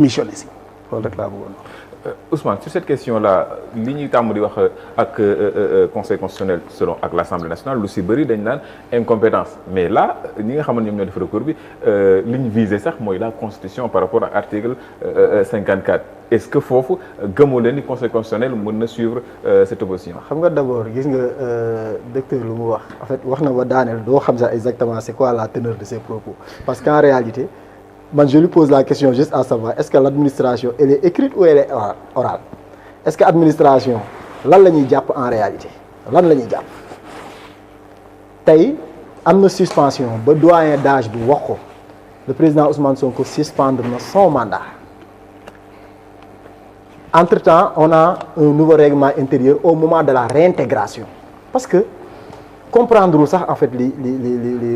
missionné si loolu rek laa bëggoon. Ousmane, sur cette question-là li ñuy tàmm di wax ak conseil constitutionnel selon ak l'Assemblée nationale lu si bëri dañ naan incompétence mais là ñi nga xamante ñoom ñoo def recours bi li ñu visé sax mooy la constitution par rapport ak article 54 est-ce que foofu gëmoo leen ni conseil constitutionnel mën na suivre cette opposition. xam nga d'abord gis nga docteur lu mu wax en fait wax na ba daaneel doo xam sax exactement c'est quoi la teneur de ses propos parce qu'en réalité. Man, je lui pose la question juste à savoir est-ce que l'administration elle est écrite ou elle est orale est-ce que administration lan la ñuy jàpp en réalité lan la ñuy jàpp tey am na suspension ba doyen d'âge bi wax ko le président Ousmane Sonko suspendre na son mandat entre-temps on a un nouveau règlement intérieur au moment de la réintégration parce que comprendre sax en fait li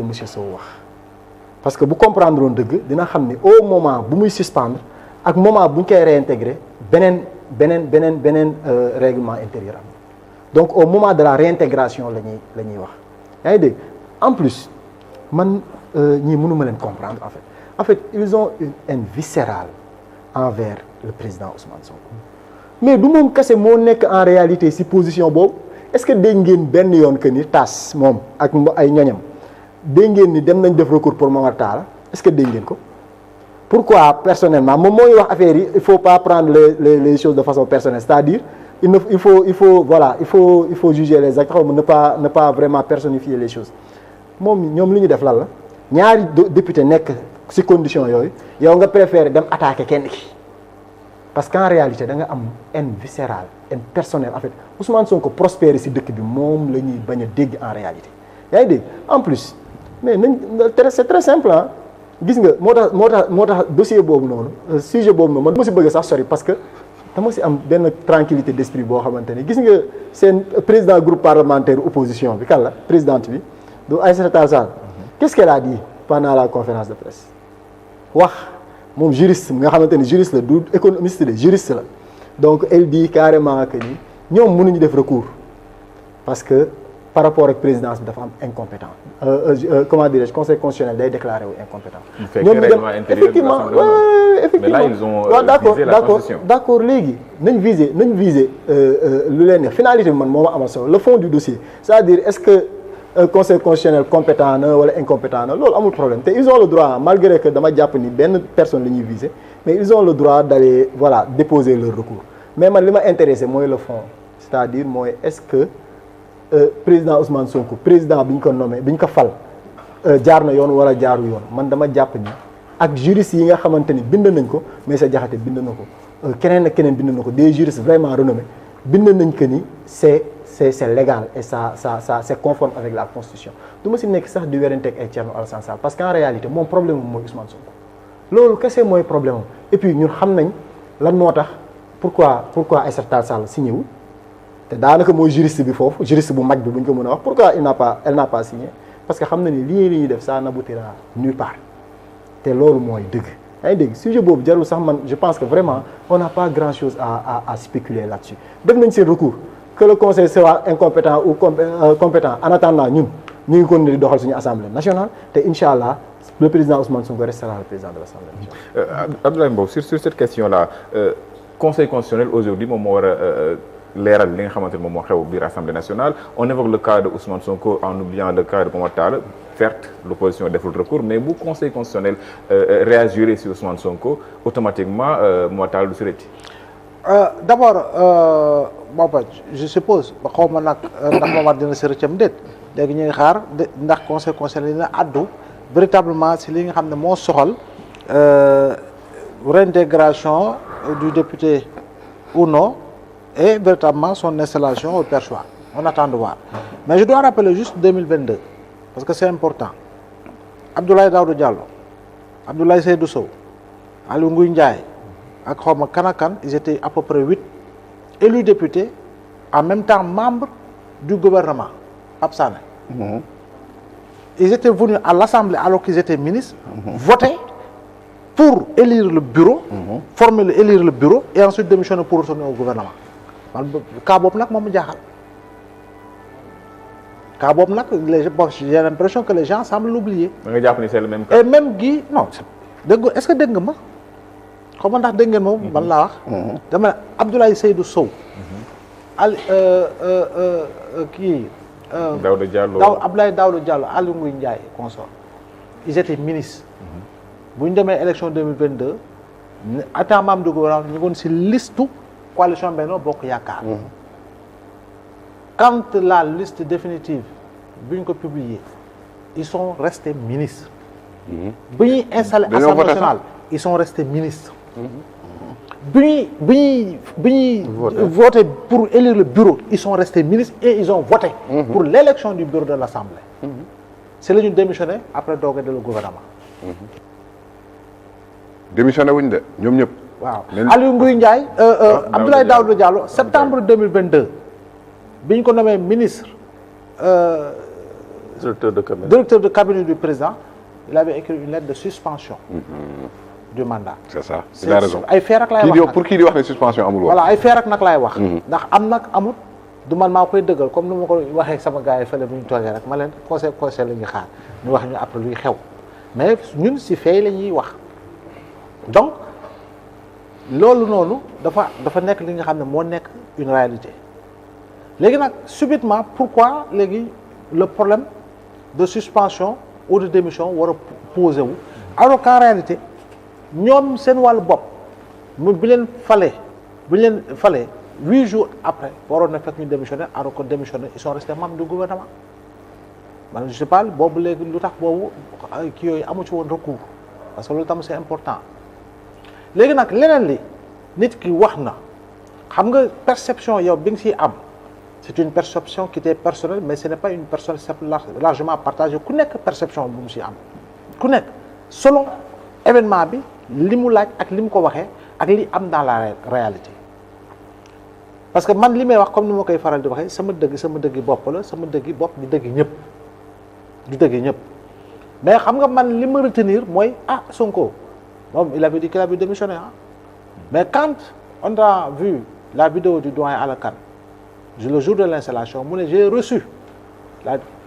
monsieur Sow wax parce que bu comprendre woon dëgg dina xam ni au moment bu muy suspendre ak moment bu ñu koy réintégrer beneen règlement intérieur am donc au moment de la réintégration la ñuy wax yaa ngi dégg en plus man ñii mënuma leen comprendre en fait ils ont une haine viscérale envers le président Ousmane Sonko mais du moom kese moo nekk en réalité si position boobu est-ce que dégg ngeen benn yoon que ni tas moom ak ay ñoñam dégg ngeen ni dem nañ def recours pour Momar Talla est-ce que dégg ngeen ko pourquoi personnellement moom mooy wax affaire yi il faut pas prendre les choses de façon personnelle c'est-à-dire il faut juger les actes ne pas vraiment personnifier les choses moom ñoom li ñu def lan la ñaari député nekk ci condition yooyu yow nga préférer dem attaquer kenn ki parce qu'en réalité da nga am haine viscérale haine personnelle en fait Ousmane Sonko prospérer ci dëkk bi moom la ñuy bañ a dégg en réalité yaa ngi dégg en plus mais c'est très simple ah gis nga moo tax dossier boobu noonu sujet boobu noonu man dama si bëgg sax sori parce que dama si am benn tranquillité d'esprit boo xamante ne gis nga seen président groupe parlementaire opposition bi kan la présidente bi du Aïssata Tall Sall qu'est-ce qu'elle a dit pendant la conférence de presse wax moom juriste nga xamante ne juriste la du économiste de juriste la donc elle dit carrément que ni ñoom mënuñu def recours parce que par rapport ak présidence bi dafa am incompétent comment dirais-je conseil constitutionnel day déclaré wu incompétent. ñoom ñu dem effectivement mais là ils ont visé la constitution. d'accord léegi nañ viser lu leen neex finalité bi man moo ma amal solo le fond du dossier c'est-à-dire est-ce que conseil constitutionnel compétent na wala incompétent na loolu amul problème te ils ont le droit malgré que dama jàpp ni benn personne la ñuy viser mais ils ont le droit d'aller déposer leur recours mais man li ma intéressé mooy le fond c'est-à-dire mooy est-ce que président Ousmane Sonko président bi ñu ko nommé bi ñu ko fal jaar na yoon wala jaaru yoon man dama jàpp ni ak juristes yi nga xamante ni bind nañ ko mais sa jaxate bind na ko keneen ak keneen bind na ko des juristes vraiment renommés bind nañ que ni c'est légal et ça c'est conforme avec la constitution du ma si nekk sax di werante ak ay Thierno Alassane Sall parce qu'en réalité moom problème mooy Ousmane Sonko loolu kese mooy problème et puis ñun xam nañ lan moo tax pourquoi Aïssata Tall Sall signé wu te daanaka mooy juriste bi foofu juriste bu mag bi bu ñu ko mën a wax pourquoi elle n'a pas signé parce que xam na ni li ñuy def ça n'aboutira nulle part te loolu mooy dëgg yaa ngi dégg sujet boobu jarul sax man je pense que vraiment on n'a pas grand chose à spéculer là-dessus def nañ seen recours que le conseil soit incompétent ou compétent en attendant ñun ñu ngi continuer di doxal suñu assemblée nationale te incha allah le président Ousmane Sonko restera le président de l'assemblée nationale. Abdoulaye Mbow sur cette question là conseil constitutionnel aujourd'hui moom moo war a leeral li nga xamante ne moom moo xew biir assemblée nationale on évoque le cas de Ousmane Sonko en oubliant le cas de Momar Talla certes l'opposition deful recours mais bu conseil constitutionnel réagir sur Ousmane Sonko automatiquement Momar Talla du si rëcc. D'abord je suppose ba xaw ma nag ndax Momar dina si rëccam déet léegi ñu ngi xaar ndax conseil constitutionnel dina addu véritablement si li nga xam ne moo soxal réintégration du député ou non. Et véritablement son installation au perchoir. On attend de voir. Mais je dois rappeler juste 2022, parce que c'est important. Abdoulaye Daouda Diallo, Abdoulaye Seydou Sow, Aliou Ngouille Ndiaye, ak xawma kan ak kan, ils étaient à peu près 8 élus députés, en même temps membres du gouvernement, Pape Sané. Ils étaient venus à l'Assemblée alors qu'ils étaient ministres, voter pour élire le bureau, élire le bureau, et ensuite démissionner pour retourner au gouvernement. Cas boobu nag moom jaaxal cas boobu nag j'ai l'impression que les gens semblent l'oublier. da nga jàpp ni c'est le même cas. et même Guy non dégg est-ce que dégg nga ma xaw ma ndax dégg ngeen moom ban laa wax. dama ne Abdoulaye Seydou Sow. kii. Daouda Diallo Abdoulaye Daouda Diallo Aly Ngouille Ndiaye consort ils étaient ministres. bu ñu demee élection 2022 état membre du gouvernement ñu ngi woon si listu coalition Benno Bokk Yaakaar. Quand la liste définitive bi ñu ko publier ils sont restés ministres. bi ñuy installé Assemblée nationale ils sont restés ministres. bi ñuy voté pour élire le bureau ils sont restés ministres et ils ont voté. pour l'élection du bureau de l'Assemblée. c'est la ñu démissionné après doog a dellu gouvernement. démissionné wuñ de ñoom ñëpp. waaw Aly Ngouille Ndiaye. Abdoulaye Daouda Diallo septembre 2022 bi ñu ko nommé ministre. directeur de cabinet du président il avait écrit une lettre de suspension. du mandat. c'est ça il a raison ay feer ak laay wax nag pour kii di wax ne suspension amul woon. voilà ay feer ak nag laay wax. ndax am nag amut du man maa koy dëggal comme ni ma ko waxee sama gars yi fële bu ñu toogee rek ma leen conseil la ñuy xaar ñu wax ñu après luy xew mais ñun si fee la ñuy wax donc loolu noonu dafa nekk li nga xam ne moo nekk une réalité léegi nag subitement pourquoi léegi le problème de suspension ou de démission war a posé wu alors qu'en réalité ñoom seen wàllu bopp mu bi leen falee 8 jours après waroon na fekk ñu démissionné alors que démissionné ils sont restés membres du gouvernement man je sais pas boobu léegi lu tax boobu kii yooyu amu ci woon recours parce que loolu tam c'est important léegi nag leneen li nit ki wax na xam nga perception yow bi nga siy am c'est une perception qui était personnelle mais ce n'est pas une perception largement partagée ku nekk perception bu mu si am ku nekk selon événement bi li mu laaj ak li mu ko waxee ak li am dans la réalité parce que man li may wax comme ni ma koy faral di waxee sama dëgg bopp la sama dëgg bopp du dëgg ñëpp mais xam nga man li ma retenir mooy Sonko moom il avait dit qu'il avait démissionné mais quand on a vu la vidéo du doyen Alla Kane le jour de l'installation mu ne j'ai reçu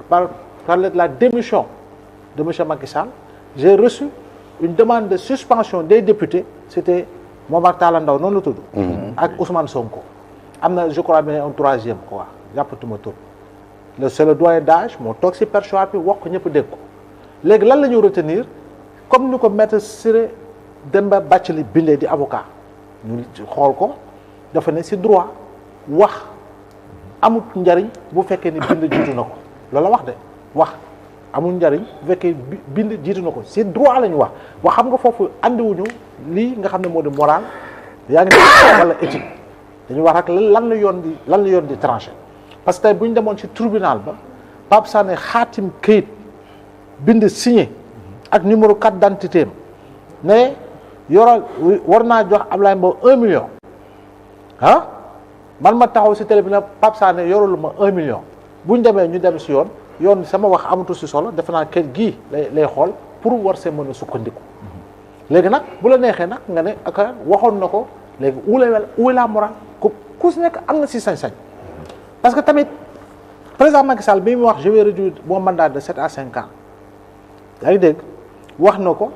par la démission de monsieur Macky Sall j'ai reçu une demande de suspension des députés c'était Momar Talla Ndao noonu la tudd ak Ousmane Sonko am na je crois bien un troisième quoi jàppatuma tur c'est le doyen d'âge moo toog si perchoir bi wax ko ñëpp dégg ko léegi lan la ñu retenir comme ni ko maître Ciré Demba Bathily bindee di avocat ñu xool ko dafa ne si droit wax amut njariñ bu fekkee ni bind jiitu na ko loolu la wax de wax amul njariñ bu fekkee bind jiitu na ko si droit la ñu wax xam nga foofu andiwuñu lii nga xam ne moo di moral yaa ngi ne wala éthique dañu wax rek lan la yoon di tranché parce que tey bu ñu demoon ci tribunal ba Pape Sané xaatim këyit bind signé ak numéro carte d'identité am ne war naa jox Ablaye Mbow 1 million man ma taxaw si télé bi nag Pape Sané yorul ma 1 million bu ñu demee ñu dem si yoon sama wax amatul si solo defe naa kër gii lay xool pour war see mën a sukkandiku léegi nag bu la neexee nag nga ne ak waxoon na ko léegi où est la morale ku si nekk am na si sañ-sañ parce que tamit président Macky Sall bi mu wax je vais réduire mon mandat de 7 à 5 ans yaa ngi dégg wax na ko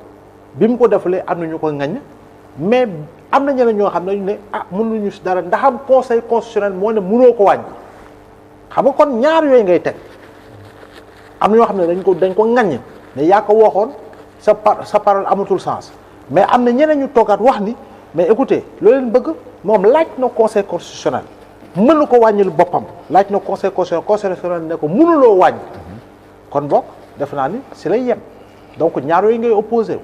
bi mu ko defalee am na ñu ko ŋaññ mais am na ñeneen ñoo xam ne ñu ne mënuñu si dara ndax am conseil constitutionnel moo ne mënoo ko wàññi xam nga kon ñaar yooyu ngay teg am na ñoo xam ne dañ ko ŋaññ ne yaa ko waxoon sa parole amatul sens mais am na ñeneen ñu toogaat wax ni mais écoutez loolu leen bëgg moom laaj na conseil constitutionnel mënu ko wàññil boppam laaj na conseil constitutionnel ne ko mënuloo wàññi kon bokk def naa ni si lay yem donc ñaar yooyu ngay opposé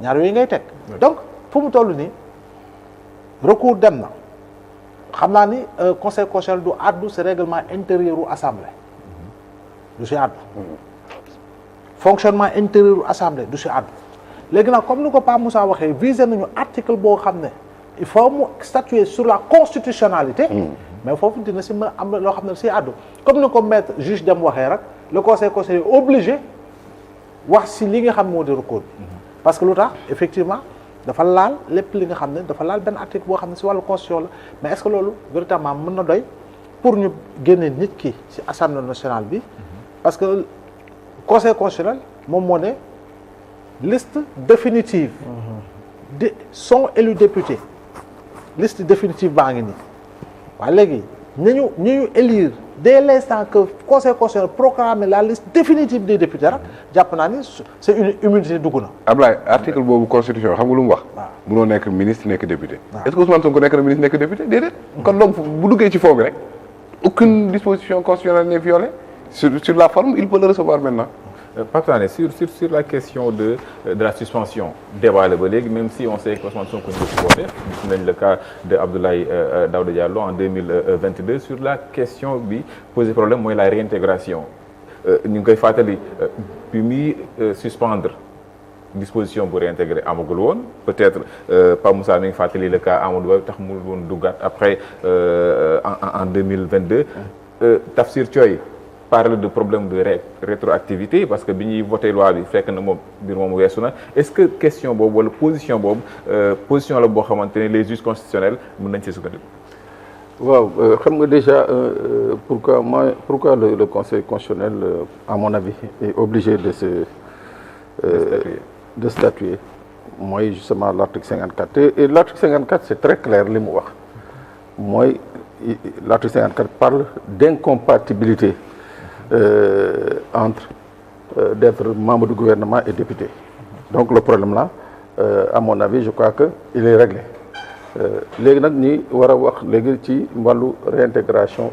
ñaar yooyu ngay teg donc fu mu toll nii recours dem na xam naa ni conseil constitutionnel du addu si règlement intérieur u assemblée du si addu fonctionnement intérieur u assemblée du si addu léegi nag comme ni ko Pape Moussa waxee visé nañu article boo xam ne il faut mu statuer sur la constitutionnalité mais foofu dina si mën am loo xam ne si addu comme ni ko maître juge dem waxee rek le conseil constitutionnel obligé wax si li nga xam moo di recours bi parce que lu tax effectivement dafa laal lépp li nga xam ne dafa laal benn article boo xam ne si wàllu constitution la mais est-ce que loolu véritablement mën na doy pour ñu génne nit ki si assemblée nationale bi parce que conseil constitutionnel moom moo ne liste définitive sont élus députés liste définitive baa ngi nii waaye léegi ñu élire dès l'instant que conseil constitutionnel proclame la liste définitive des députés rek jàpp naa ni c'est une immunité dugg na. Ablaye article boobu constitution xam nga lu mu wax. waaw munoo nekk ministre nekk député. waaw est-ce que Ousmane Sonko nekk na ministre nekk député déedéet. kon donc bu duggee ci fond bi rek aucune disposition constitutionnelle n'est violée sur la forme il peut le recevoir maintenant. Pape Sané sur la question de la suspension débat la ba léegi même si on sait que Ousmane Sonko ñu ko voté gis nañ le cas de Abdoulaye Daouda Diallo en 2022 sur la question bi posé problème mooy la réintégration ñu ngi koy fàttali bi muy suspendre disposition bu réintégrer amagul woon peut-être Pape Moussa mi ngi fàttali le cas Amadou Ba tax mu woon duggaat après en 2022 Tafsir Thioye parle de problème de rétroactivité parce que bi ñuy voté loi bi fekk na moom mbir moom weesu na est-ce que question boobu wala position boobu position la boo xamante ne les juges constitutionnels mën nañ ci sukkandiku. waaw xam nga déjà pourquoi le conseil constitutionnel à mon avis est obligé de statuer mooy justement l'article 54 et l'article 54 c'est très clair li mu wax mooy l'article 54 parle d'incompatibilité entre d'être membre du gouvernement et député. Donc le problème là, à mon avis, je crois que il est réglé. léegi nag ñi war a wax léegi ci wàllu réintégration